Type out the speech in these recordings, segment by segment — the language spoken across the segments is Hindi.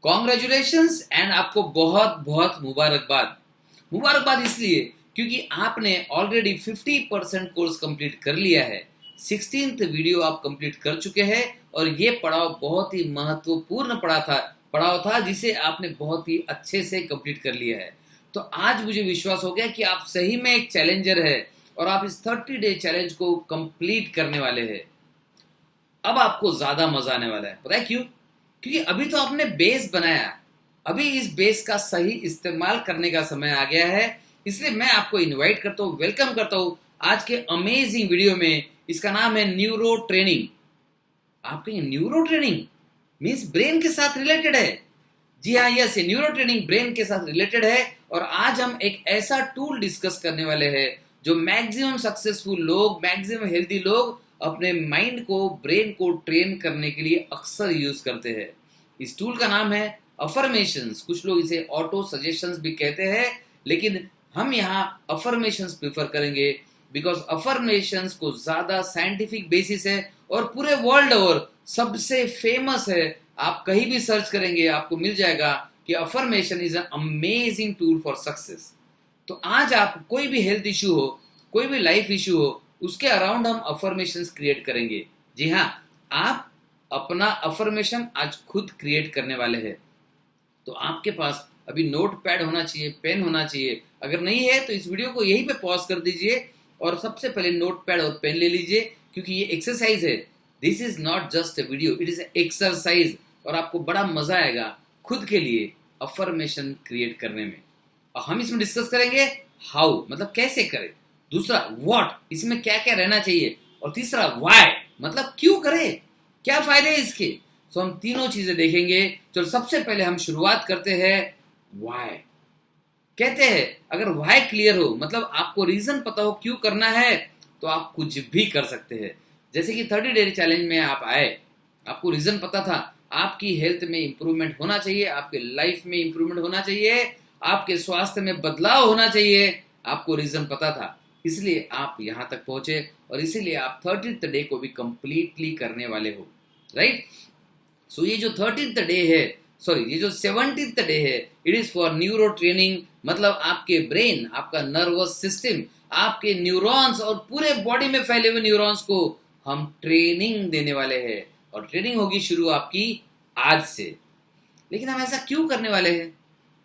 कॉन्ग्रेचुलेशंस एंड आपको बहुत बहुत मुबारकबाद। मुबारकबाद इसलिए क्योंकि आपने ऑलरेडी 50% कोर्स कंप्लीट कर लिया है। 16th वीडियो आप कंप्लीट कर चुके हैं और ये पड़ाव बहुत ही महत्वपूर्ण पड़ाव था जिसे आपने बहुत ही अच्छे से कंप्लीट कर लिया है। तो आज मुझे विश्वास हो गया कि आप सही में एक चैलेंजर है और आप इस 30 डे चैलेंज को कंप्लीट करने वाले हैं। अब आपको ज्यादा मजा आने वाला है। पता है क्यों? क्योंकि अभी तो आपने बेस बनाया, अभी इस बेस का सही इस्तेमाल करने का समय आ गया है। इसलिए मैं आपको इनवाइट करता हूँ, वेलकम करता हूँ आज के अमेजिंग वीडियो में। इसका नाम है न्यूरो ट्रेनिंग। आप कहेंगे न्यूरो ट्रेनिंग मीन्स ब्रेन के साथ रिलेटेड है। जी हाँ, यस, न्यूरो ट्रेनिंग ब्रेन के साथ रिलेटेड है। और आज हम एक ऐसा टूल डिस्कस करने वाले हैं जो मैक्सिमम सक्सेसफुल लोग, मैक्सिमम हेल्दी लोग अपने माइंड को, ब्रेन को ट्रेन करने के लिए अक्सर यूज करते हैं। इस टूल का नाम है अफर्मेशंस। कुछ लोग इसे ऑटो सजेशंस भी कहते हैं, लेकिन हम यहाँ अफर्मेशंस प्रेफर करेंगे बिकॉज अफर्मेशंस को ज्यादा साइंटिफिक बेसिस है और पूरे वर्ल्ड ओवर सबसे फेमस है। आप कहीं भी सर्च करेंगे आपको मिल जाएगा कि affirmation is an amazing tool for success. तो आज आप कोई भी हेल्थ इश्यू हो, कोई भी लाइफ इश्यू हो, उसके अराउंड हम अफर्मेशंस क्रिएट करेंगे। जी हाँ, आप अपना अफर्मेशन आज खुद क्रिएट करने वाले हैं। तो आपके पास अभी नोट पैड होना चाहिए, पेन होना चाहिए। अगर नहीं है तो इस वीडियो को यहीं पे पॉज कर दीजिए और सबसे पहले नोट पैड और पेन ले लीजिए, क्योंकि ये एक्सरसाइज है। This is not just a video, it is exercise. और आपको बड़ा मजा आएगा खुद के लिए अफर्मेशन क्रिएट करने में। और हम इसमें डिस्कस करेंगे हाउ, मतलब कैसे करें। दूसरा व्हाट, इसमें क्या क्या रहना चाहिए। और तीसरा व्हाई, मतलब क्यों करें, क्या फायदे हैं इसके। तो हम तीनों चीजें देखेंगे। चलो सबसे पहले हम शुरुआत करते हैं व्हाई। कहते हैं अगर व्हाई क्लियर हो, मतलब आपको रीजन पता हो क्यों करना है, तो आप कुछ भी कर सकते हैं। जैसे कि 30 डे चैलेंज में आप आए, आपको रीजन पता था, आपकी हेल्थ में इंप्रूवमेंट होना चाहिए, आपके लाइफ में इंप्रूवमेंट होना चाहिए, आपके स्वास्थ्य में बदलाव होना चाहिए। आपको रीजन पता था, इसलिए आप यहां तक पहुंचे और इसीलिए आप 30th डे को भी कंप्लीटली करने वाले हो, राइट। सो ये जो 30th डे है, सॉरी ये जो 70th डे है, it is for neuro training. मतलब आपके ब्रेन, आपका नर्वस सिस्टम, आपके न्यूरॉन्स और पूरे बॉडी में फैले हुए न्यूरॉन्स को हम ट्रेनिंग देने वाले हैं। और ट्रेनिंग होगी शुरू आपकी आज से। लेकिन हम ऐसा क्यों करने वाले हैं?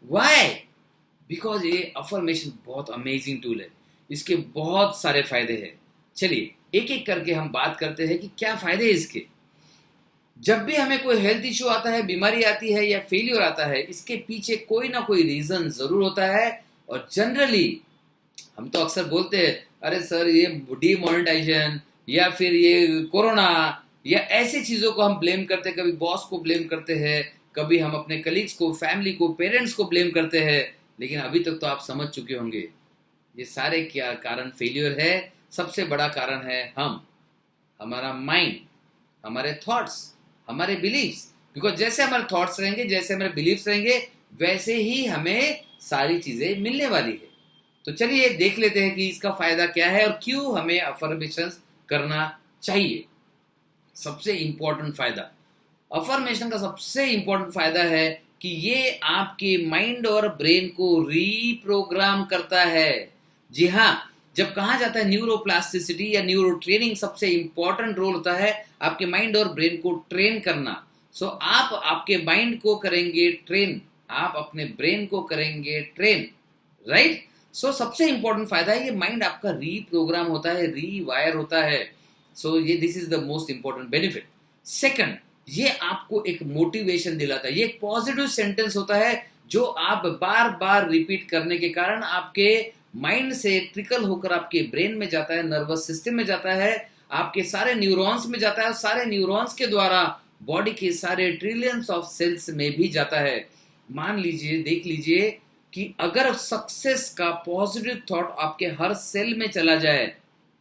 व्हाई? बिकॉज ये अफर्मेशन बहुत अमेजिंग टूल है, इसके बहुत सारे फायदे हैं। चलिए एक एक करके हम बात करते हैं कि क्या फायदे हैं इसके। जब भी हमें कोई हेल्थ इश्यू आता है, बीमारी आती है या फेलियर आता है, इसके पीछे कोई ना कोई रीजन जरूर होता है। और जनरली हम तो अक्सर बोलते हैं अरे सर ये डीमोनेटाइजेशन या फिर ये कोरोना या ऐसी चीजों को हम ब्लेम करते हैं। कभी बॉस को ब्लेम करते हैं, कभी हम अपने कलीग्स को, फैमिली को, पेरेंट्स को ब्लेम करते हैं। लेकिन अभी तक तो आप समझ चुके होंगे ये सारे क्या कारण फेलियर है। सबसे बड़ा कारण है हमारा माइंड, हमारे थॉट्स, हमारे बिलीव्स। बिकॉज जैसे हमारे थॉट्स रहेंगे, जैसे हमारे बिलीव्स रहेंगे, वैसे ही हमें सारी चीजें मिलने वाली है। तो चलिए देख लेते हैं कि इसका फायदा क्या है और क्यों हमें अफर्मेशंस करना चाहिए। सबसे इंपॉर्टेंट फायदा, अफर्मेशन का सबसे इंपॉर्टेंट फायदा है कि ये आपके माइंड और ब्रेन को रीप्रोग्राम करता है। जी हाँ, जब कहा जाता है न्यूरोप्लास्टिसिटी या न्यूरो ट्रेनिंग, सबसे इंपॉर्टेंट रोल होता है आपके माइंड और ब्रेन को ट्रेन करना। सो आप आपके माइंड को करेंगे ट्रेन, आप अपने ब्रेन को करेंगे ट्रेन, राइट। सो सबसे इंपॉर्टेंट फायदा है ये माइंड आपका रीप्रोग्राम होता है, रीवायर होता है। सो ये this is the most important benefit. Second, ये आपको एक मोटिवेशन दिलाता है। ये एक पॉजिटिव सेंटेंस होता है जो आप बार बार रिपीट करने के कारण आपके माइंड से ट्रिकल होकर आपके ब्रेन में जाता है, नर्वस सिस्टम में जाता है, आपके सारे न्यूरॉन्स में जाता है, सारे न्यूरॉन्स के द्वारा बॉडी के सारे ट्रिलियंस ऑफ सेल्स में भी जाता है। मान लीजिए, देख लीजिए कि अगर सक्सेस का पॉजिटिव थॉट आपके हर सेल में चला जाए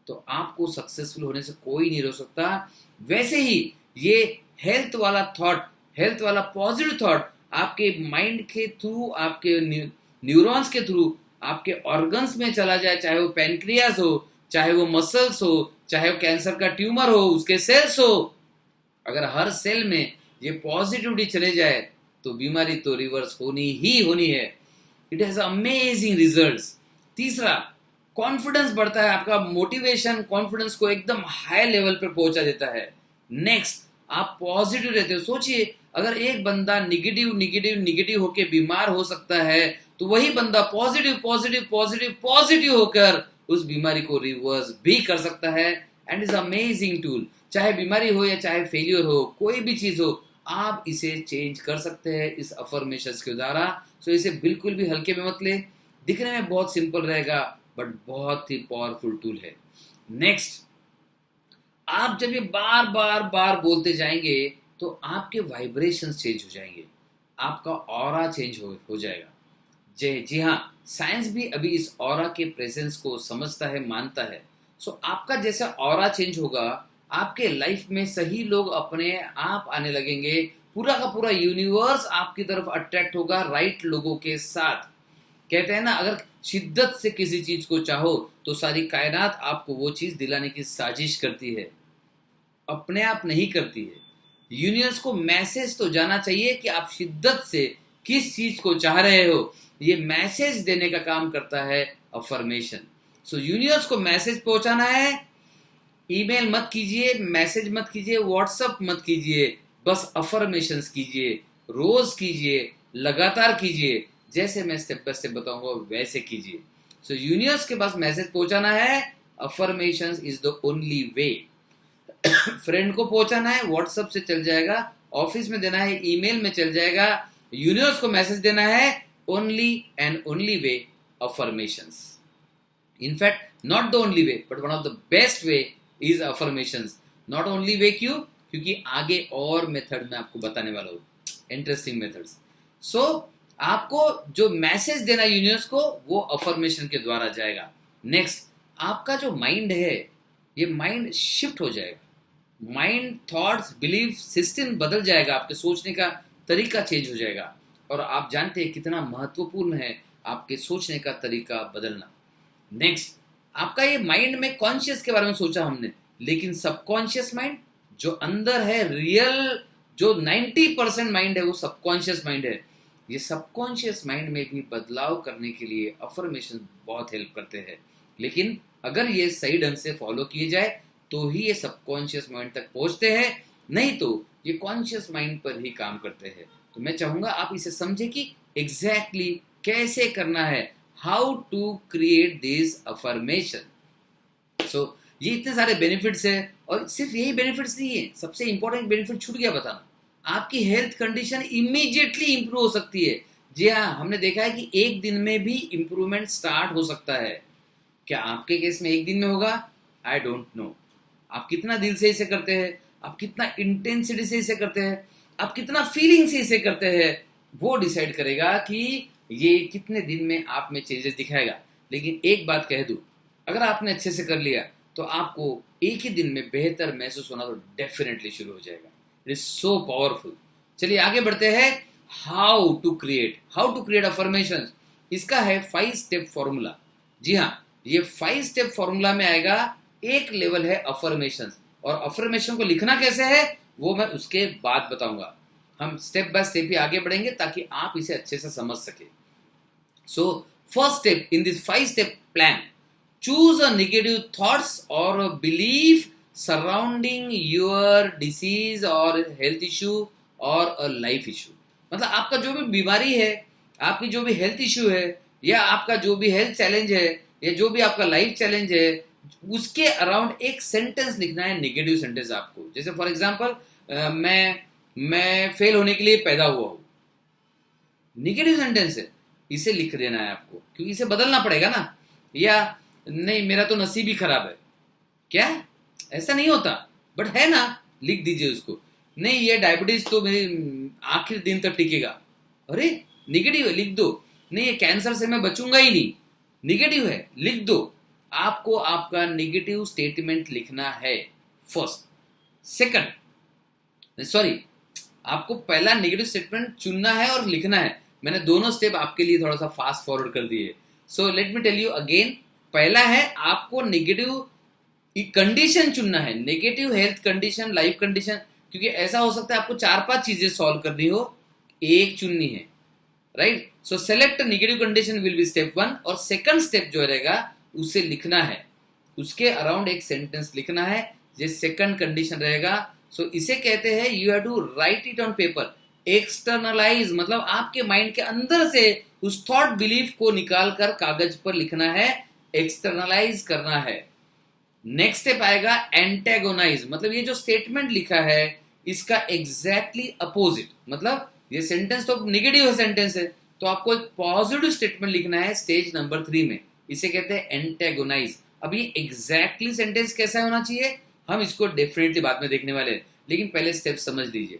तो आपको सक्सेसफुल होने से कोई नहीं रोक सकता। वैसे ही ये हेल्थ वाला थॉट, हेल्थ वाला पॉजिटिव थॉट आपके माइंड के थ्रू, आपके न्यूरॉन्स के थ्रू आपके ऑर्गन्स में चला जाए, चाहे वो पैनक्रियास हो, चाहे वो मसल्स हो, चाहे वो कैंसर का ट्यूमर हो, उसके सेल्स हो। अगर हर सेल में ये पॉजिटिविटी चले जाए तो बीमारी तो रिवर्स होनी ही होनी है। It has amazing results. तीसरा, कॉन्फिडेंस बढ़ता है आपका, मोटिवेशन कॉन्फिडेंस को एकदम हाई लेवल पे पहुंचा देता है। नेक्स्ट, आप पॉजिटिव रहते हो। सोचिए, अगर एक बंदा निगेटिव निगेटिव निगेटिव होके बीमार हो सकता है, तो वही बंदा पॉजिटिव पॉजिटिव पॉजिटिव पॉजिटिव होकर उस बीमारी को रिवर्स भी कर सकता है। And is amazing tool. चाहे बीमारी हो या चाहे फेलियर हो, कोई भी चीज हो, आप इसे चेंज कर सकते हैं इस अफर्मेशंस के द्वारा। सो इसे बिल्कुल भी हल्के में मत ले। दिखने में बहुत सिंपल रहेगा, बट बहुत ही पावरफुल टूल है। नेक्स्ट, आप जब ये बार बार बार बोलते जाएंगे तो आपके वाइब्रेशंस चेंज हो जाएंगे, आपका ऑरा चेंज हो जाएगा। जी हाँ, साइंस भी अभी इस ऑरा के प्रेजेंस को समझता है, मानता है। सो आपका जैसा ऑरा चेंज होगा, आपके लाइफ में सही लोग अपने आप आने लगेंगे, पूरा का पूरा यूनिवर्स आपकी तरफ अट्रैक्ट होगा राइट लोगों के साथ। कहते हैं ना, अगर शिद्दत से किसी चीज को चाहो तो सारी कायनात आपको वो चीज दिलाने की साजिश करती है, अपने आप नहीं करती है। यूनिवर्स को मैसेज तो जाना चाहिए कि आप शिद्दत से किस चीज को चाह रहे हो। ये मैसेज देने का काम करता है अफर्मेशन। सो यूनिवर्स को मैसेज पहुंचाना है। ईमेल मत कीजिए, मैसेज मत कीजिए, व्हाट्सएप मत कीजिए, बस अफर्मेशंस कीजिए, रोज कीजिए, लगातार कीजिए। जैसे मैं स्टेप बाय स्टेप बताऊंगा वैसे कीजिए। सो यूनिवर्स के पास मैसेज पहुंचाना है, affirmations is the only way. Friend को पहुंचाना है, व्हाट्सएप से चल जाएगा, ऑफिस में देना है, ईमेल में चल जाएगा। यूनिवर्स को मैसेज देना है, only and only way, affirmations. In fact not the only way, but one of the best way is affirmations. Not only way, क्यों? क्योंकि आगे और मेथड मैं आपको बताने वाला हूं, इंटरेस्टिंग मेथड्स। सो आपको जो मैसेज देना यूनिवर्स को, वो अफर्मेशन के द्वारा जाएगा। नेक्स्ट, आपका जो माइंड है, ये माइंड शिफ्ट हो जाएगा। माइंड, थॉट्स, बिलीफ सिस्टम बदल जाएगा, आपके सोचने का तरीका चेंज हो जाएगा। और आप जानते हैं कितना महत्वपूर्ण है आपके सोचने का तरीका बदलना। नेक्स्ट, आपका ये माइंड में कॉन्शियस के बारे में सोचा हमने, लेकिन सबकॉन्शियस माइंड जो अंदर है, रियल जो 90% माइंड है, वो सबकॉन्शियस माइंड है। ये सबकॉन्शियस माइंड में भी बदलाव करने के लिए अफर्मेशन बहुत हेल्प करते हैं। लेकिन अगर ये सही ढंग से फॉलो किए जाए तो ही ये सबकॉन्शियस माइंड तक पहुंचते हैं, नहीं तो ये कॉन्शियस माइंड पर ही काम करते हैं। तो मैं चाहूंगा आप इसे समझे कि एग्जैक्टली कैसे करना है, how to create this affirmation. So ये इतने सारे बेनिफिट्स है, और सिर्फ यही बेनिफिट्स नहीं है, सबसे इंपॉर्टेंट बेनिफिट छूट गया बताना, आपकी हेल्थ कंडीशन इमीडिएटली इंप्रूव हो सकती है। जी हाँ, हमने देखा है कि एक दिन में भी इंप्रूवमेंट स्टार्ट हो सकता है। क्या आपके केस में एक दिन में होगा? I don't know. आप कितना दिल से इसे करते हैं, आप कितना इंटेंसिटी से इसे करते हैं, आप कितना फीलिंग से इसे करते हैं, वो डिसाइड करेगा कि ये कितने दिन में आप में चेंजेस दिखाएगा। लेकिन एक बात कह दूं, अगर आपने अच्छे से कर लिया तो आपको एक ही दिन में बेहतर महसूस होना तो डेफिनेटली शुरू हो जाएगा। It is so powerful. चलिए आगे बढ़ते हैं। How to create affirmation. इसका है 5 स्टेप फॉर्मूला। जी हाँ, ये 5 स्टेप फॉर्मूला में आएगा। एक लेवल है अफर्मेशन, और अफर्मेशन को लिखना कैसे है वो मैं उसके बाद बताऊंगा। हम स्टेप बाय स्टेप ही आगे बढ़ेंगे ताकि आप इसे अच्छे से समझ सके। So first step in this 5 step plan, choose a negative thoughts और बिलीफ सराउंडिंग योर डिसीज और हेल्थ इश्यू और अ लाइफ इश्यू। मतलब आपका जो भी बीमारी है, आपकी जो भी हेल्थ इश्यू है, या आपका जो भी हेल्थ चैलेंज है, या जो भी आपका लाइफ चैलेंज है, उसके अराउंड एक सेंटेंस लिखना है, नेगेटिव सेंटेंस आपको। जैसे फॉर एग्जांपल, मैं फेल होने के लिए पैदा हुआ हूं, नेगेटिव सेंटेंस है, इसे लिख देना है आपको, क्योंकि इसे बदलना पड़ेगा ना। या नहीं, मेरा तो नसीब ही खराब है। क्या ऐसा नहीं होता? बट है ना, लिख दीजिए उसको। नहीं, ये डायबिटीज तो मेरी आखिर दिन तक टिकेगा। अरे निगेटिव है, लिख दो। नहीं, ये कैंसर से मैं बचूंगा ही नहीं, निगेटिव है, लिख दो। आपको आपका निगेटिव स्टेटमेंट लिखना है फर्स्ट। सेकंड, सॉरी, आपको पहला नेगेटिव स्टेटमेंट चुनना है और लिखना है। मैंने दोनों स्टेप आपके लिए थोड़ा सा फास्ट फॉरवर्ड कर दिए। So let me tell you again. पहला है आपको नेगेटिव कंडीशन चुनना है, negative health condition, life condition, क्योंकि ऐसा हो सकता है आपको 4-5 चीजें सॉल्व करनी हो एक चुननी है, right. So select negative condition will be step 1, और सेकंड स्टेप जो रहेगा उसे लिखना है, उसके अराउंड एक सेंटेंस लिखना है, ये सेकंड कंडीशन रहेगा। सो इसे कहते हैं you have to write it on paper. Externalise मतलब आपके माइंड के अंदर से उस थॉट बिलीफ को निकाल कर कागज पर लिखना है, एक्सटर्नलाइज करना है। नेक्स्ट स्टेप आएगा एंटेगोनाइज, मतलब ये जो स्टेटमेंट लिखा है इसका एग्जैक्टली अपोजिट, मतलब ये सेंटेंस तो नेगेटिव सेंटेंस है, तो आपको एक पॉजिटिव स्टेटमेंट लिखना है स्टेज नंबर 3 में, इसे कहते हैं एंटेगोनाइज। अब ये एग्जैक्टली सेंटेंस कैसा होना चाहिए हम इसको डेफिनेटली बाद में देखने वाले हैं, लेकिन पहले स्टेप समझ लीजिए।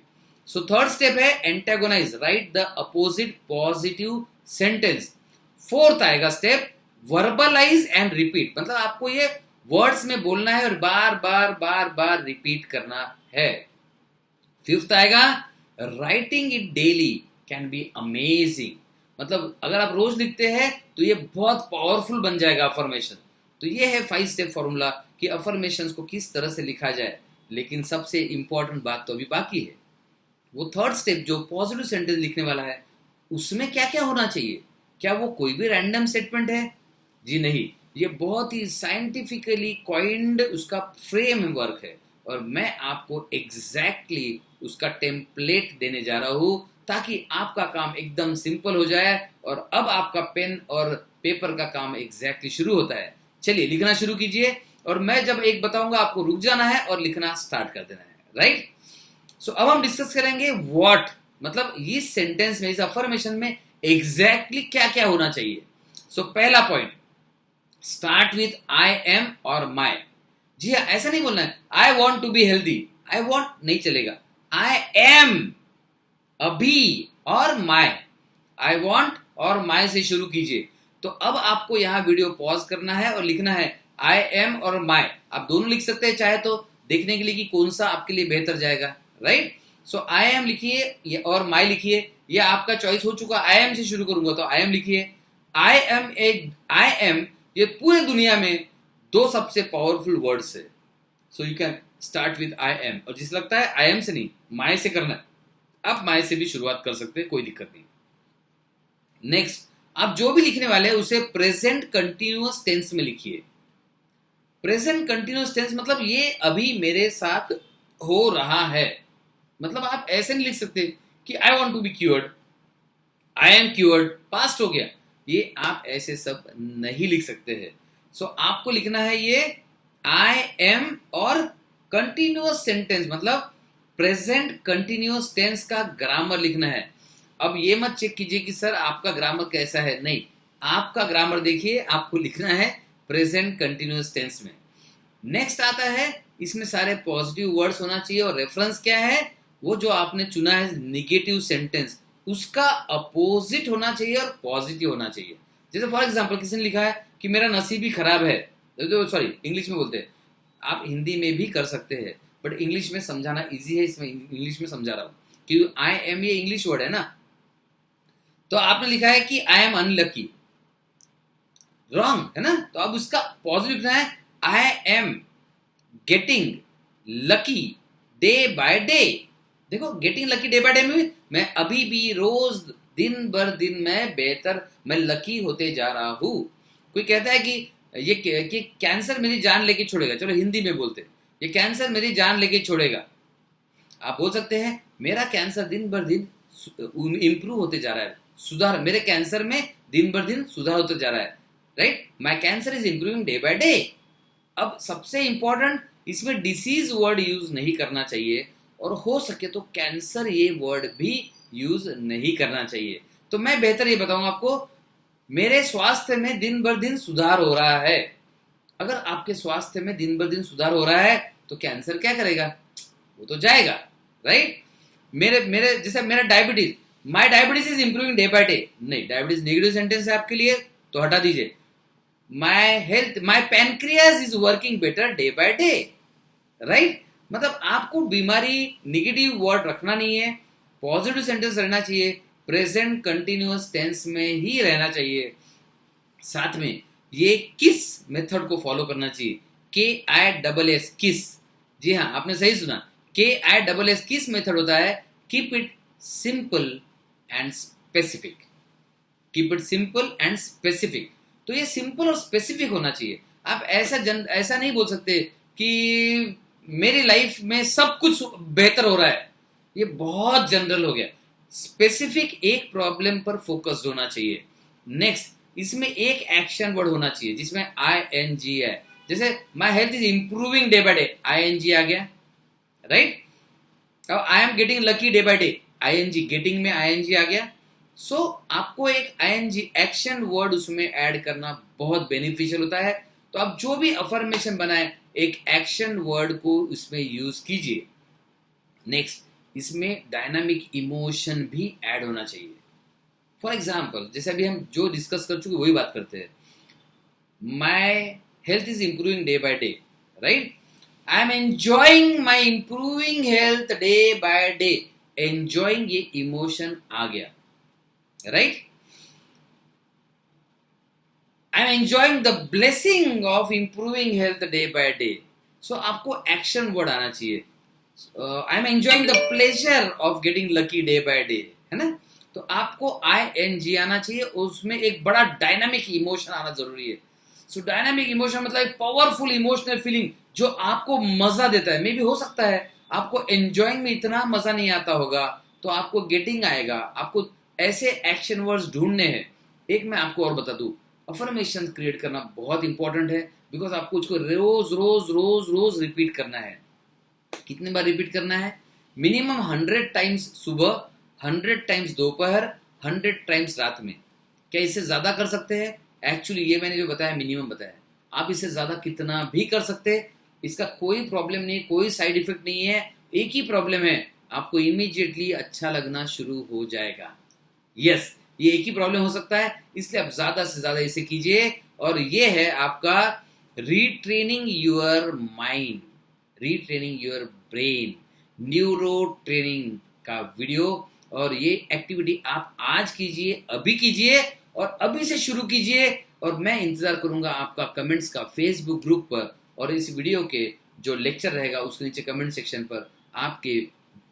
सो थर्ड स्टेप है antagonize, write the opposite positive sentence. Fourth आएगा स्टेप वर्बलाइज एंड रिपीट, मतलब आपको ये वर्ड्स में बोलना है और बार बार बार बार रिपीट करना है। फिफ्थ आएगा writing it daily can be amazing, मतलब अगर आप रोज लिखते हैं तो ये बहुत पावरफुल बन जाएगा अफर्मेशन। तो ये है 5 स्टेप फॉर्मूला कि अफर्मेशंस को किस तरह से लिखा जाए, लेकिन सबसे इंपॉर्टेंट बात तो अभी बाकी है, वो थर्ड स्टेप जो पॉजिटिव सेंटेंस लिखने वाला है उसमें क्या क्या होना चाहिए। क्या वो कोई भी रैंडम स्टेटमेंट है? जी नहीं, ये बहुत ही साइंटिफिकली कॉइंड उसका फ्रेमवर्क है, और मैं आपको एग्जैक्टली उसका टेम्पलेट देने जा रहा हूं ताकि आपका काम एकदम सिंपल हो जाए, और अब आपका पेन और पेपर का काम एग्जैक्टली शुरू होता है। चलिए लिखना शुरू कीजिए, और मैं जब एक बताऊंगा आपको रुक जाना है और लिखना स्टार्ट कर देना है, राइट। सो अब हम डिस्कस करेंगे व्हाट, मतलब इस सेंटेंस में, इस अफर्मेशन में एग्जैक्टली क्या क्या होना चाहिए। सो पहला point, start with I am और माई। जी हाँ, ऐसा नहीं बोलना है I want to be healthy, I want नहीं चलेगा, आई एम अभी और माई, आई वॉन्ट और माई से शुरू कीजिए। तो अब आपको यहां वीडियो पॉज करना है और लिखना है आई एम और माई। आप दोनों लिख सकते हैं चाहे तो, देखने के लिए कि कौन सा आपके लिए बेहतर जाएगा, राइट। सो आई एम लिखिए और माई लिखिए, ये आपका चॉइस हो चुका। आई एम से शुरू करूंगा तो आई एम लिखिए। आई एम ये पूरे दुनिया में 2 सबसे पावरफुल वर्ड्स है, so you can start with I am, और जिस लगता है आई एम से नहीं माई से करना है, आप माई से भी शुरुआत कर सकते हैं, कोई दिक्कत नहीं। नेक्स्ट, आप जो भी लिखने वाले हैं उसे प्रेजेंट कंटिन्यूअस टेंस में लिखिए। प्रेजेंट कंटिन्यूअस टेंस मतलब ये अभी मेरे साथ हो रहा है, मतलब आप ऐसे नहीं लिख सकते कि I want to be cured, I am cured, past हो गया, ये आप ऐसे सब नहीं लिख सकते हैं। सो आपको लिखना है ये आई एम और कंटिन्यूअस सेंटेंस, मतलब प्रेजेंट कंटिन्यूअस टेंस का ग्रामर लिखना है। अब ये मत चेक कीजिए कि सर आपका ग्रामर कैसा है, नहीं, आपका ग्रामर देखिए, आपको लिखना है प्रेजेंट कंटिन्यूअस टेंस में। नेक्स्ट आता है, इसमें सारे पॉजिटिव वर्ड्स होना चाहिए, और रेफरेंस क्या है, वो जो आपने चुना है निगेटिव सेंटेंस उसका अपोजिट होना चाहिए और पॉजिटिव होना चाहिए। जैसे फॉर एग्जांपल किसी ने लिखा है कि मेरा नसीब ही खराब है, सॉरी इंग्लिश में बोलते हैं, आप हिंदी में भी कर सकते हैं बट इंग्लिश में समझाना इजी है, इसमें इंग्लिश में समझा रहा हूं कि आई एम ये इंग्लिश वर्ड है ना। तो आपने लिखा है कि आई एम अनलकी, रॉन्ग है ना, तो अब उसका पॉजिटिव लिखना है I am getting lucky day by day. देखो getting lucky day by day में मैं अभी भी रोज दिन भर दिन में बेहतर, मैं लकी होते जा रहा हूं। कोई कहता है कि ये कि कैंसर मेरी जान लेके छोड़ेगा, चलो हिंदी में बोलते हैं, ये कैंसर मेरी जान लेके छोड़ेगा। आप बोल सकते हैं मेरा कैंसर दिन भर दिन इंप्रूव होते जा रहा है, सुधार, मेरे कैंसर में दिन भर दिन सुधार होते जा रहा है, right, my cancer is improving day by day. अब सबसे इंपॉर्टेंट, इसमें डिसीज वर्ड यूज नहीं करना चाहिए, और हो सके तो कैंसर ये वर्ड भी यूज नहीं करना चाहिए। तो मैं बेहतर ये बताऊंगा आपको, मेरे स्वास्थ्य में दिन भर दिन सुधार हो रहा है। अगर आपके स्वास्थ्य में दिन भर दिन सुधार हो रहा है तो कैंसर क्या करेगा, वो तो जाएगा, राइट। मेरे मेरे जैसे मेरा diabetes, my diabetes is improving day by day, नहीं, डायबिटीज नेगेटिव सेंटेंस है आपके लिए तो हटा दीजिए। My health, my pancreas is working better day by day, right. मतलब आपको बीमारी निगेटिव वर्ड रखना नहीं है, पॉजिटिव सेंटेंस रहना चाहिए, प्रेजेंट कंटिन्यूअस टेंस में ही रहना चाहिए। साथ में ये किस मेथड को फॉलो करना चाहिए, KISS किस, जी हाँ आपने सही सुना, KISS किस मेथड होता है, keep it simple and specific. Keep it simple and specific. तो ये सिंपल और स्पेसिफिक होना चाहिए. आप ऐसा नहीं बोल सकते कि मेरी लाइफ में सब कुछ बेहतर हो रहा है. ये बहुत जनरल हो गया. स्पेसिफिक एक प्रॉब्लम पर फोकस्ड होना चाहिए. नेक्स्ट, इसमें एक एक्शन वर्ड होना चाहिए जिसमें ING है. जैसे माई health is improving day by day, ING आ गया, right. I am getting lucky day by day, ING, getting में ING आ गया. सो आपको एक ING एक्शन वर्ड उसमें ऐड करना बहुत बेनिफिशियल होता है. तो आप जो भी अफर्मेशन बनाए एक एक्शन वर्ड को उसमें यूज कीजिए. नेक्स्ट, इसमें डायनामिक इमोशन भी ऐड होना चाहिए. फॉर एग्जाम्पल, जैसे अभी हम जो डिस्कस कर चुके वही बात करते हैं. My health is improving day by day, right. I am enjoying my improving health day by day. Enjoying ये इमोशन आ गया, right. I am enjoying the blessing of improving health day by day. So आपको एक्शन वर्ड आना चाहिए. I am enjoying the pleasure of getting lucky day by day, है ना. तो आपको ING आना चाहिए. उसमें एक बड़ा डायनामिक इमोशन आना जरूरी है. सो डायनामिक इमोशन मतलब एक पावरफुल इमोशनल फीलिंग जो आपको मजा देता है. मे भी हो सकता है आपको एंजॉइंग में इतना मजा नहीं आता होगा, तो आपको गेटिंग आएगा. आपको ऐसे एक्शन वर्ड्स ढूंढने हैं. एक मैं आपको और बता दूं, अफर्मेशन क्रिएट करना बहुत इंपॉर्टेंट है. बिकॉज आपको उसको रोज रोज रोज रोज रिपीट करना है. कितनी बार रिपीट करना है? मिनिमम 100 टाइम्स सुबह, 100 टाइम्स दोपहर, 100 टाइम्स रात में. क्या इससे ज्यादा कर सकते हैं? एक्चुअली ये मैंने जो बताया मिनिमम बताया. आप इससे ज्यादा कितना भी कर सकते हैं. इसका कोई प्रॉब्लम नहीं, कोई साइड इफेक्ट नहीं है. एक ही प्रॉब्लम है, आपको इमीडिएटली अच्छा लगना शुरू हो जाएगा. यस, ये एक ही प्रॉब्लम हो सकता है. इसलिए आप ज्यादा से ज्यादा इसे कीजिए. और ये है आपका retraining your mind, retraining your brain, neuro training का वीडियो. और ये एक्टिविटी आप आज कीजिए, अभी कीजिए और अभी से शुरू कीजिए. और मैं इंतजार करूंगा आपका कमेंट्स का फेसबुक ग्रुप पर. और इस वीडियो के जो लेक्चर रहेगा उसके नीचे कमेंट सेक्शन पर आपके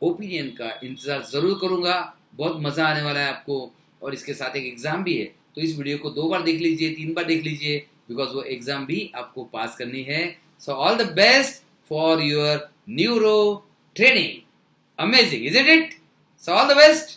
ओपिनियन का इंतजार जरूर करूंगा. बहुत मजा आने वाला है आपको. और इसके साथ एक एग्जाम भी है, तो इस वीडियो को 2 बार देख लीजिए, 3 बार देख लीजिए, बिकॉज वो एग्जाम भी आपको पास करनी है. So all the best for your neuro training. Amazing, isn't it? So all the best.